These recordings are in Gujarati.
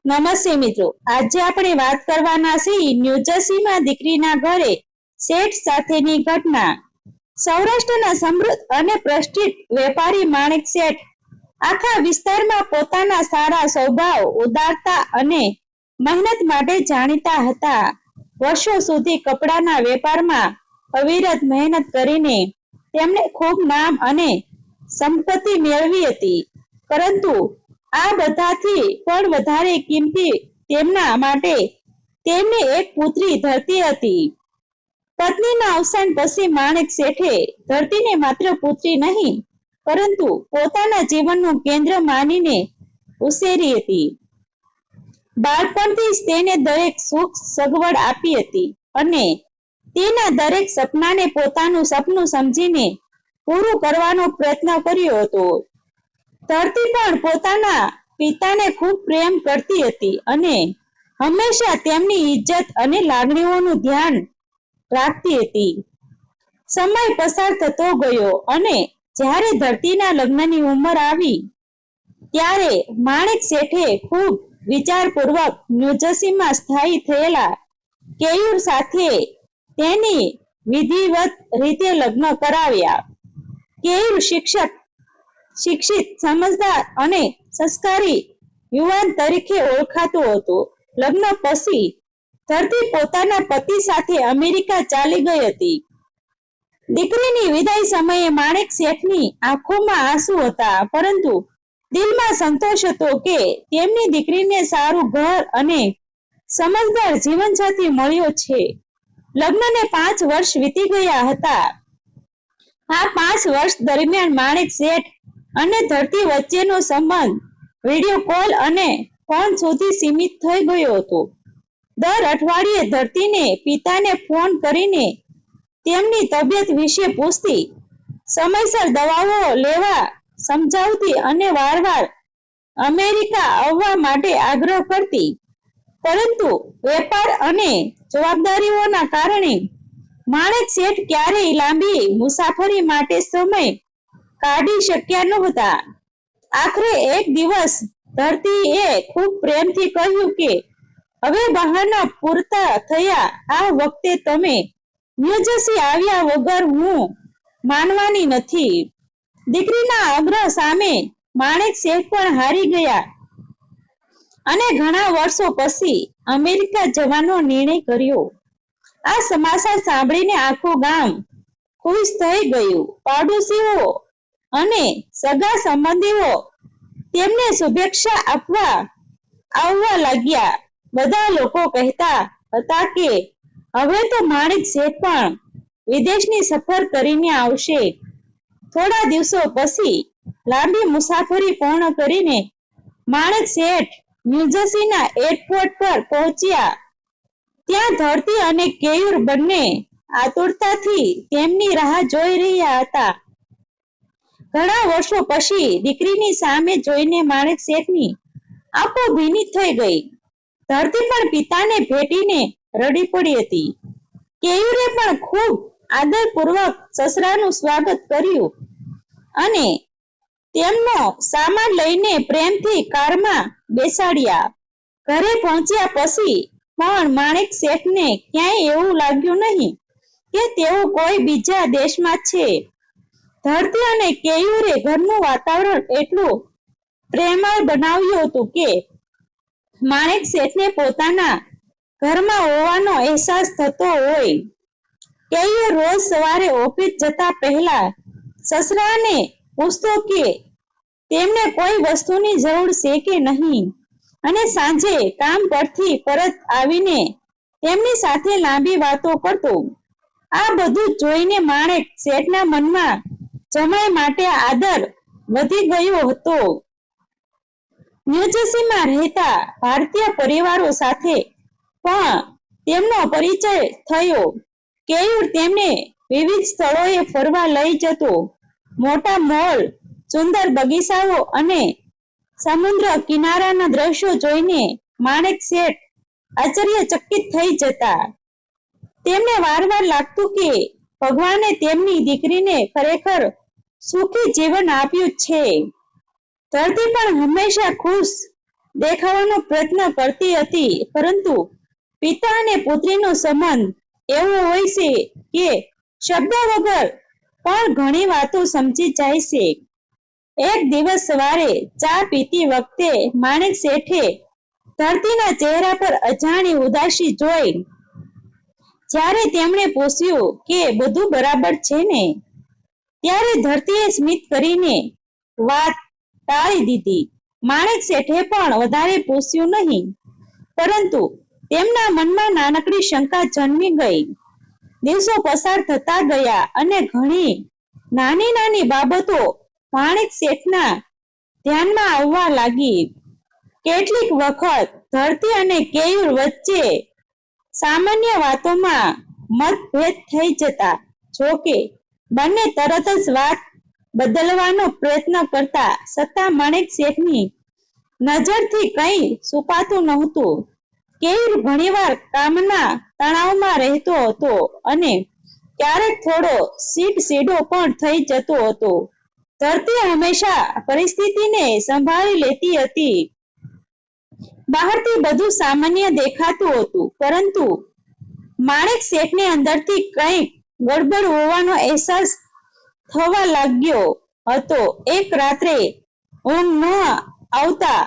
નમસ્તે મિત્રો, આજે આપણે વાત કરવાના છીએ ન્યૂજર્સીમાં દીકરીના ઘરે શેઠ સાથેની ઘટના। સૌરાષ્ટ્રના સમૃદ્ધ અને પ્રતિષ્ઠિત વેપારી માણેક શેઠ આખા વિસ્તારમાં પોતાના સારા સ્વભાવ, ઉદારતા અને મહેનત માટે જાણીતા હતા। વર્ષો સુધી કપડાના વેપારમાં અવિરત મહેનત કરીને તેમણે ખૂબ નામ અને સંપત્તિ મેળવી હતી, પરંતુ આ બધાથી પણ વધારે કિંમતી તેમના માટે તેમની એક પુત્રી ધરતી હતી। પત્નીના અવસાન પછી માણેક શેઠે ધરતીને માત્ર પુત્રી નહીં, પરંતુ પોતાના જીવનનું કેન્દ્ર માનીને ઉછેરી હતી। બાળપણથી જ તેને દરેક સુખ સગવડ આપી હતી અને તેના દરેક સપનાને પોતાનું સપનું સમજીને પૂરું કરવાનો પ્રયત્ન કર્યો હતો। ધરતી પણ પોતાના પિતાને ખૂબ પ્રેમ કરતી હતી અને હંમેશા તેમની ઇજ્જત અને લાગણીઓનું ધ્યાન રાખતી હતી। સમય પસાર થતો ગયો અને જ્યારે ધરતીના લગ્નની ઉંમર આવી, ત્યારે માણેક શેઠે ખૂબ વિચારપૂર્વક ન્યૂજર્સીમાં સ્થાયી થયેલા કેયુર સાથે તેની વિધિવત રીતે લગ્ન કરાવ્યા। કેયુર શિક્ષિત, સમજદાર અને સંસ્કારી યુવાન તરીકે ઓળખાતો હતો। લગ્ન પછી ધરતી પોતાના પતિ સાથે અમેરિકા ચાલી ગઈ હતી। દીકરીની વિદાય સમયે માણેક શેઠની આંખોમાં આંસુ હતા, પરંતુ દિલમાં સંતોષ હતો કે તેમની દીકરીને સારું ઘર અને સમજદાર જીવનસાથી મળ્યો છે। લગ્નને 5 વર્ષ વીતી ગયા હતા। આ 5 વર્ષ દરમિયાન માણેક શેઠ અને ધરતી વચ્ચેનો સંબંધ વિડીયો કોલ અને ફોન સુધી સીમિત થઈ ગયો હતો। દર અઠવાડિયે ધરતીને પિતાને ફોન કરીને તેમની તબિયત વિશે પૂછતી, સમયસર દવાઓ લેવા સમજાવતી અને વારંવાર અમેરિકા આવવા માટે આગ્રહ કરતી, પરંતુ વેપાર અને જવાબદારીઓના કારણે માણેક શેઠ ક્યારેય લાંબી મુસાફરી માટે સમય કાઢી શક્યા નહોતા। આખરે એક દિવસ ધરતીએ ખૂબ પ્રેમથી કહ્યું કે હવે બહાના પૂરતા થયા, આ વખતે તમે ન્યૂજર્સી આવ્યા વગર હું માનવાની નથી। દીકરીના આગ્રહ સામે માણેક શેઠ પણ હારી ગયા અને ઘણા વર્ષો પછી અમેરિકા જવાનો નિર્ણય કર્યો। આ સમાચાર સાંભળીને આખું ગામ ખુશ થઈ ગયું। પાડોશીઓ અને સગા સંબંધીઓ તેમને શુભેચ્છા આપવા આવવા લાગ્યા। બધા લોકો કહેતા હતા કે હવે તો માણેક શેઠ પણ વિદેશની સફર કરીને આવશે। થોડા દિવસો પછી લાંબી મુસાફરી પૂર્ણ કરીને માણેક શેઠ ન્યૂજર્સીના એરપોર્ટ પર પહોંચ્યા। ત્યાં ધરતી અને કેયુર બંને આતુરતાથી તેમની રાહ જોઈ રહ્યા હતા। ઘણા વર્ષો પછી દીકરીની સામે જોઈને માણેક શેઠની આંખો ભીની થઈ ગઈ। ધરતી પણ પિતાને ભેટીને રડી પડી હતી। કેયુરે પણ ખૂબ આદરપૂર્વક સસરાનું સ્વાગત કર્યું અને તેમનો સામાન લઈને પ્રેમથી કારમાં બેસાડ્યા। ઘરે પહોંચ્યા પછી પણ માણેક શેઠને ક્યાંય એવું લાગ્યું નહીં કે તેઓ કોઈ બીજા દેશમાં છે। ધરતી અને કેયુરે ઘરનું વાતાવરણ એટલું પ્રેમળ બનાવ્યું હતું કે માણેક શેઠને પોતાના ઘરમાં હોવાનો અહેસાસ થતો હોય। કેયુર રોજ સવારે ઓફિસ જતા પહેલા સસરાને પૂછતો કે તેમને કોઈ વસ્તુની જરૂર છે કે નહીં, અને સાંજે કામ પરથી પરત આવીને તેમની સાથે લાંબી વાતો કરતો। આ બધું જોઈને માણેક શેઠના મનમાં જમાઈ માટે આદર વધી ગયો હતો। ન્યૂજર્સીમાં રહેતા ભારતીય પરિવારો સાથે પણ તેમનો પરિચય થયો। કેયુર તેમને વિવિધ સ્થળોએ ફરવા લઈ જતો। મોટા મોલ, સુંદર બગીચાઓ અને સમુદ્ર કિનારાના દ્રશ્યો જોઈને માણેક શેઠ આશ્ચર્યચકિત થઈ જતા। તેમને વારંવાર લાગતું કે ભગવાને તેમની દીકરીને ખરેખર સુખી જીવન આપ્યું છે। ધરતી પણ હંમેશા ખુશ દેખાવાનો પ્રયત્ન કરતી હતી, પરંતુ પિતા અને પુત્રીનો સંબંધ એવો હોય છે કે શબ્દ વગર પણ ઘણી વાતો સમજી જાય છે. એક દિવસ સવારે ચા પીતી વખતે માણેક શેઠે ધરતીના ચહેરા પર અજાણી ઉદાસી જોઈ. જ્યારે તેમણે પૂછ્યું કે બધું બરાબર છે ને, ત્યારે ધરતીએ સ્મિત કરીને વાત ટાળી દીધી. માણેક શેઠે પણ વધારે પૂછ્યું નહીં, પરંતુ તેમના મનમાં નાનકડી શંકા જન્મી ગઈ. દિવસો પસાર થતા ગયા અને ઘણી નાની નાની બાબતો માણેક શેઠના ધ્યાનમાં આવવા લાગી. કેટલીક વખત ધરતી અને કેયુર વચ્ચે સામાન્ય વાતોમાં મતભેદ થઈ જતા. જોકે બંને તરત જ વાત બદલવાનો પ્રયત્ન કરતા, છતાં માણેક શેઠની નજરથી કંઈ છુપાતું નહોતું. કેયુર ઘણીવાર કામના તણાવમાં રહેતો હતો અને ક્યારેક થોડો ચીડચીડો પણ થઈ જતો હતો. ધરતી હંમેશા પરિસ્થિતિને સંભાળી લેતી હતી. બહારથી બધું સામાન્ય દેખાતું હતું, પરંતુ માણેક શેઠને અંદરથી કંઈક ગડબડ હોવાનો અહેસાસ થવા લાગ્યો હતો. એક રાત્રે ઊંઘ ન આવતા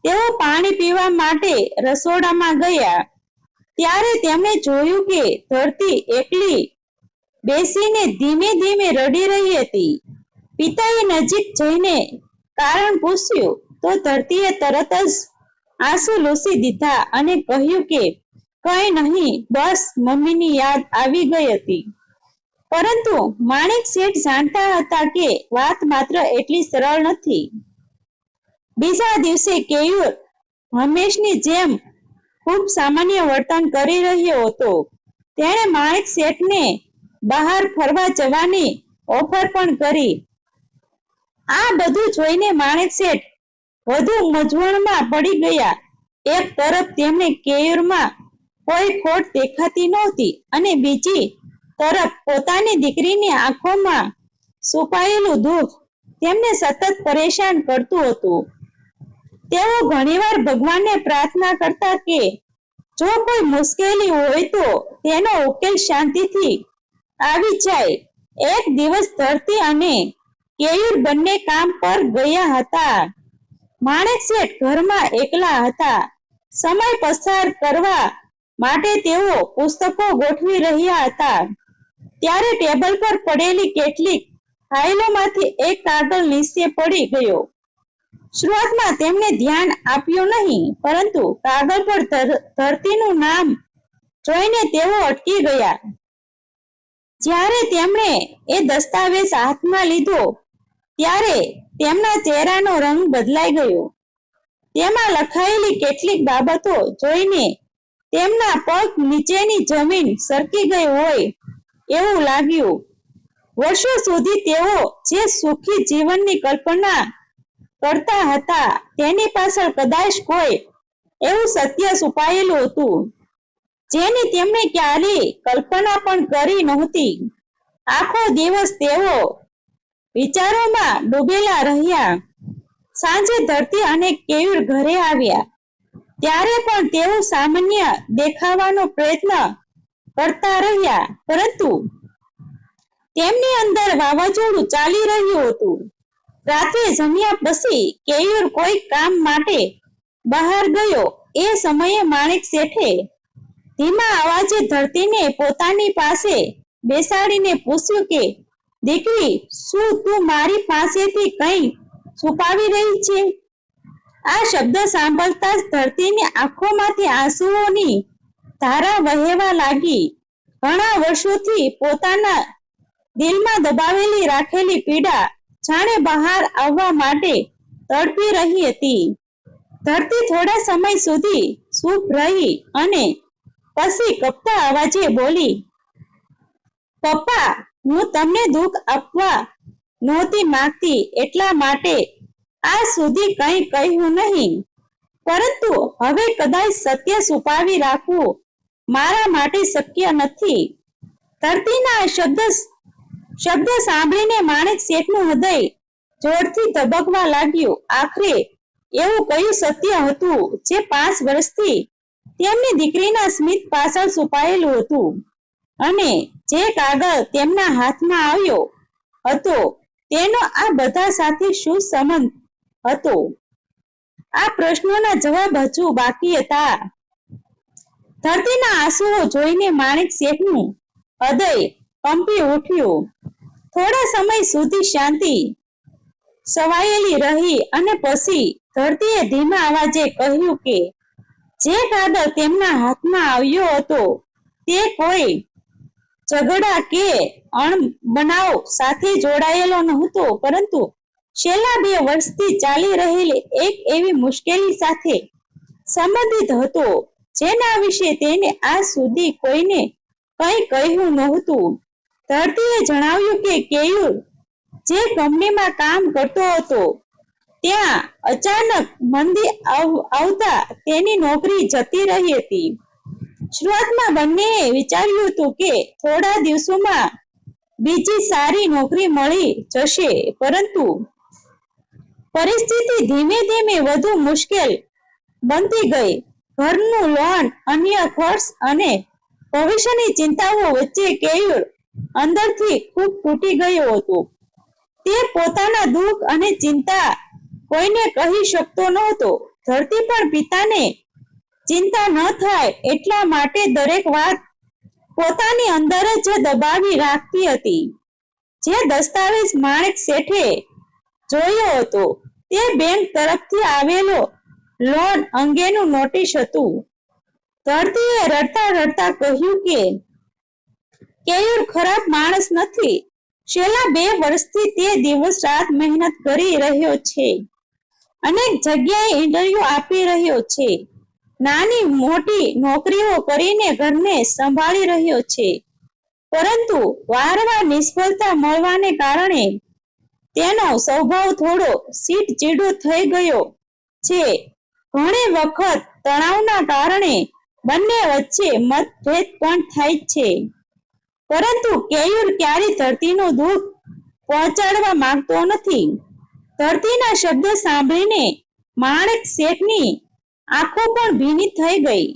તેઓ પાણી પીવા માટે રસોડામાં ગયા. ત્યારે તેમણે જોયું કે ધરતી એકલી બેસીને ધીમે ધીમે રડી રહી હતી. પિતાએ નજીક જઈને કારણ પૂછ્યું તો ધરતીએ તરત જ આંસુ લૂછી દીધા અને કહ્યું કે કંઈ નહીં, બસ મમ્મીની યાદ આવી ગઈ હતી. પરંતુ માણેક શેઠ જાણતા હતા કે વાત માત્ર એટલી સરળ નથી. બીજા દિવસે કેયુર હંમેશની જેમ ખૂબ સામાન્ય વર્તન કરી રહ્યો હતો. તેણે માણેક શેઠને બહાર ફરવા જવાની ઓફર પણ કરી. આ બધું જોઈને માણેક શેઠ વધુ મૂંઝવણમાં પડી ગયા. એક તરફ તેમને કેયુરમાં કોઈ ખોટ દેખાતી નહોતી અને બીજી તરફ પોતાની દીકરીની આંખોમાં છુપાયેલું દુઃખ તેમને સતત પરેશાન કરતું હતું. તેઓ ઘણીવાર ભગવાનને પ્રાર્થના કરતા કે જો કોઈ મુશ્કેલી હોય તો તેનો ઉકેલ શાંતિથી આવી જાય. એક દિવસ ધરતી અને કેયુર બંને કામ પર ગયા હતા. માણેક શેઠ ઘરમાં એકલા હતા. સમય પસાર કરવા માટે તેઓ પુસ્તકો ગોઠવી રહ્યા હતા. ત્યારે ટેબલ પર પડેલી કેટલીક ફાઇલોમાંથી એક કાગળ નીચે પડી ગયો. શરૂઆતમાં તેમણે ધ્યાન આપ્યું નહીં, પરંતુ કાગળ પર ધરતીનું નામ જોઈને તેઓ અટકી ગયા. જ્યારે તેમણે એ દસ્તાવેજ હાથમાં લીધો ત્યારે તેમના ચહેરાનો રંગ બદલાઈ ગયો. તેમાં લખાયેલી કેટલીક બાબતો જોઈને તેમના પગ નીચેની જમીન સરકી ગઈ હોય એવું લાગ્યું. વર્ષો સુધી તેઓ જે સુખી જીવનની કલ્પના કરતા હતા તેની પાછળ કદાચ કોઈ એવું સત્ય છુપાયેલું હતું જેની તેમણે ક્યારેય કલ્પના પણ કરી નહોતી. આખો દિવસ તેઓ વિચારોમાં ડૂબેલા રહ્યા. સાંજે ધરતી અને કેયુર ઘરે આવ્યા ત્યારે પણ તેઓ સામાન્ય દેખાવાનો પ્રયત્ન કરતા રહ્યા, પરંતુ તેમની અંદર વાવાઝોડું ચાલી રહ્યું હતું. રાત્રે જમ્યા પછી કેયુર કોઈ કામ માટે બહાર ગયો. એ સમયે માણેક શેઠે ધીમા અવાજે ધરતીને પોતાની પાસે બેસાડીને પૂછ્યું કે દીકરી, શું તું મારી પાસેથી કંઈ છુપાવી રહી છે? આ શબ્દ સાંભળતા જ ધરતીની આંખોમાંથી આંસુઓની ધારા વહેવા લાગી. ઘણા વર્ષોથી પોતાના દિલમાં દબાવેલી રાખેલી પીડા જાણે બહાર આવવા માટે તડપી રહી હતી. ધરતી થોડા સમય સુધી ચૂપ રહી અને પછી કપતા અવાજે બોલી, પપ્પા, હું તમને દુઃખ આપવા નહોતી માંગતી, એટલા માટે આ સુધી કંઈ કહ્યું નહીં, પરંતુ હવે કદાચ સત્ય છુપાવી રાખવું મારા માટે શક્ય નથી. ધરતીના શબ્દ સાંભળીને માણેક શેઠનું હૃદય જોરથી ધબકવા લાગ્યું. આખરે એવું કયું સત્ય હતું જે 5 વર્ષથી તેમની દીકરીના સ્મિત પાછળ છુપાયેલું હતું, અને જે કાગળ તેમના હાથમાં આવ્યો હતો તેનો આ બધા સાથે શું સંબંધ હતો? આ પ્રશ્નોના જવાબ હજુ બાકી હતા. ધરતીના આંસુઓ જોઈને માણેક શેઠનું હૃદય કંપી ઉઠ્યું. થોડા સમય સુધી શાંતિ છવાયેલી રહી અને પછી ધરતીએ ધીમા અવાજે કહ્યું કે જે કાગળ તેમના હાથમાં આવ્યો હતો તે કોઈ ઝઘડા કે અણબનાવ સાથે જોડાયેલો નહોતો, પરંતુ છેલ્લા 2 વર્ષથી ચાલી રહેલી એક એવી મુશ્કેલી સાથે સંબંધિત હતો જેના વિશે તેને આજ સુધી કોઈને કંઈ કહ્યું નહોતું. ધરતીએ જણાવ્યું કે કેયુર જે કંપનીમાં કામ કરતો હતો ત્યાં અચાનક મંદી આવતા તેની નોકરી જતી રહી હતી. શરૂઆતમાં બંનેએ વિચાર્યું હતું કે થોડા દિવસોમાં બીજી સારી નોકરી મળી જશે, પરંતુ પરિસ્થિતિ ધીમે ધીમે વધુ મુશ્કેલ બનતી ગઈ. ઘરનું લોન, અન્ય ખર્ચ અને ભવિષ્યની ચિંતાઓ વચ્ચે કેયુર અંદરથી ખૂબ તૂટી ગયો હતો. તે પોતાના દુઃખ અને ચિંતા કોઈને કહી શકતો નહોતો. ધરતી પણ પિતાને ચિંતા ન થાય એટલા માટે દરેક વાત પોતાની અંદર જ દબાવી રાખતી હતી. જે દસ્તાવેજ માણેક શેઠે જોયો હતો તે બેંક તરફથી આવેલો લોન અંગેનું નોટિસ હતું. ધરતીએ રડતા રડતા કહ્યું કે કેયુર ખરાબ માણસ નથી. છેલ્લા 2 વર્ષથી તે દિવસ રાત મહેનત કરી રહ્યો છે, અનેક જગ્યાએ ઇન્ટરવ્યુ આપી રહ્યો છે, નાની મોટી નોકરીઓ કરીને ઘરને સંભાળી રહ્યો છે, પરંતુ વારંવાર નિષ્ફળતા મળવાને કારણે તેનો સ્વભાવ થોડો ચીડચીડો થઈ ગયો છે. ઘણી વખત તણાવના કારણે બંને વચ્ચે મતભેદ પણ થાય છે, પરંતુ કેયુર ક્યારેય ધરતીનું દુઃખ પહોંચાડવા માંગતો નથી. ધરતીના શબ્દ સાંભળીને માણેક શેઠની આંખો પણ ભીની થઈ ગઈ.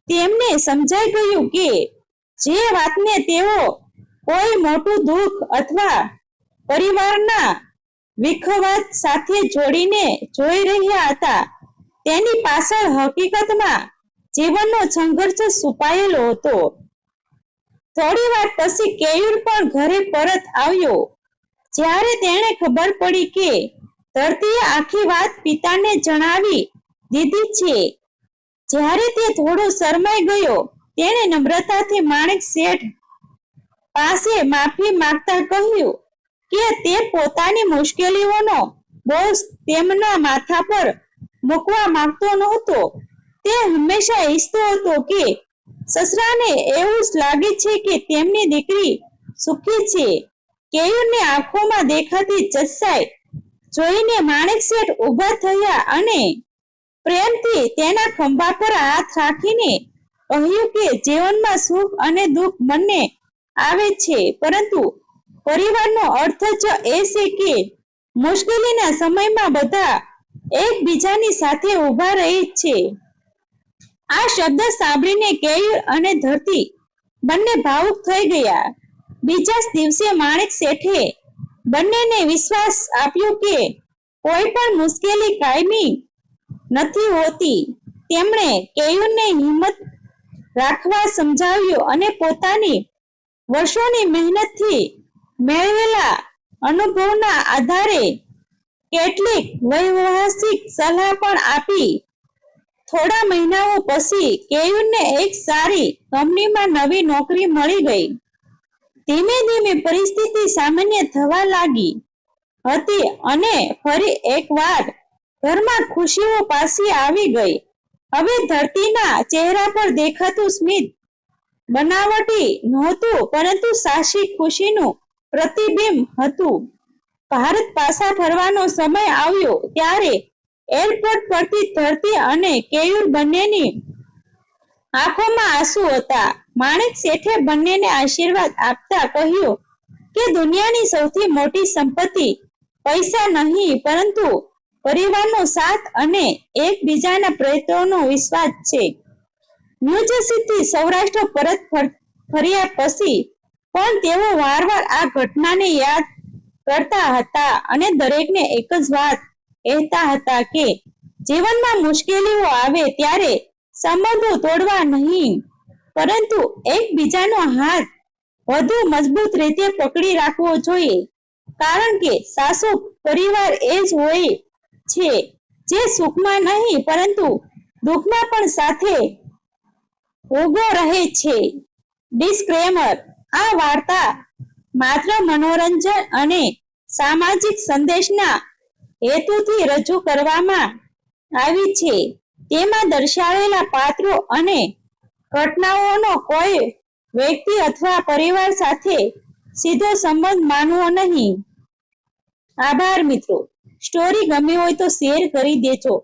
તેમને સમજાઈ ગયું કે જે વાતને તેઓ કોઈ મોટું દુઃખ અથવા પરિવારના વિખવાદ સાથે જોડીને જોઈ રહ્યા હતા તેની પાછળ હકીકતમાં જીવનનો સંઘર્ષ છુપાયેલો હતો. થોડી વાર પછી કેયુર પણ ઘરે પરત આવ્યો. જ્યારે તેણે ખબર પડી કે ધરતીએ આખી વાત પિતાને જણાવી દીધી છે, જ્યારે તે થોડો શરમાઈ ગયો, તેણે નમ્રતાથી માણેક શેઠ પાસે માફી માંગતા કહ્યું કે તે પોતાની મુશ્કેલીઓનો બોજ તેમના માથા પર મૂકવા માંગતો નહોતો. તે હંમેશા ઈચ્છતો હતો કે સસરાને એવું જ લાગે છે કે તેમની દીકરી સુખી છે. કેયુરની આંખોમાં દેખાતી ચચાઈ જોઈને માણેક શેઠ ઊભા થયા અને પ્રેમથી તેના ખંભા પર હાથ રાખીને કહ્યું કે જીવનમાં સુખ અને દુઃખ બંને આવે છે, પરંતુ પરિવારનો અર્થ જ એ છે કે મુશ્કેલીના સમયમાં બધા એકબીજાની સાથે ઊભા રહે છે. આ શબ્દ સાંભળીને કેયુર અને ધરતી બંને ભાવુક થઈ ગયા. બીજા જ દિવસે માણેક શેઠે બંનેને વિશ્વાસ આપ્યો કે કોઈ પણ મુશ્કેલી કાયમી નથી હોતી. તેમણે કેયુરને હિંમત રાખવા સમજાવ્યો અને પોતાની વર્ષોની મહેનતથી મેળવેલા અનુભવના આધારે કેટલીક વ્યવહારિક સલાહ પણ આપી. થોડા મહિનાઓ પછી કેયુરને એક સારી કંપનીમાં નવી નોકરી મળી ગઈ. ધીમે ધીમે પરિસ્થિતિ સામાન્ય થવા લાગી હતી અને ફરી એકવાર ઘરમાં ખુશીઓ પાછી આવી ગઈ. હવે ધરતીના ચહેરા પર દેખાતું સ્મિત બનાવટી નહોતું, પરંતુ સાચી ખુશીનું પ્રતિબિંબ હતું. ભારત પાછા ફરવાનો સમય આવ્યો ત્યારે એરપોર્ટ પરથી ધરતી અને કેયુર બંનેની આંખોમાં આંસુ હતા. માણેક શેઠે બંનેને આશીર્વાદ આપતા કહ્યું કે દુનિયાની સૌથી મોટી સંપત્તિ પૈસા નહીં, પરંતુ પરિવારનો સાથ અને એકબીજાના પ્રયત્નોનો વિશ્વાસ છે. ન્યૂજર્સીથી સૌરાષ્ટ્ર પરત ફર્યા પછી પણ તેઓ વારંવાર આ ઘટનાને યાદ કરતા હતા અને દરેકને એક જ વાત કહેતા હતા કે જીવનમાં મુશ્કેલીઓ આવે ત્યારે સંબંધો તોડવા નહીં, પરંતુ એકબીજાનો હાથ વધુ મજબૂત રીતે પકડી રાખવો જોઈએ, કારણ કે સાચો પરિવાર એ જ હોય છે જે સુખમાં નહીં પરંતુ દુઃખમાં પણ સાથે ઉભો રહે છે. ડિસ્ક્લેમર: આ વાર્તા માત્ર મનોરંજન અને સામાજિક સંદેશના હેતુથી રજૂ કરવામાં આવી છે. તેમાં દર્શાવેલા પાત્રો અને ઘટનાઓનો કોઈ વ્યક્તિ અથવા પરિવાર સાથે સીધો સંબંધ માનવો નહીં. આભાર મિત્રો. સ્ટોરી ગમી હોય તો શેર કરી દેજો.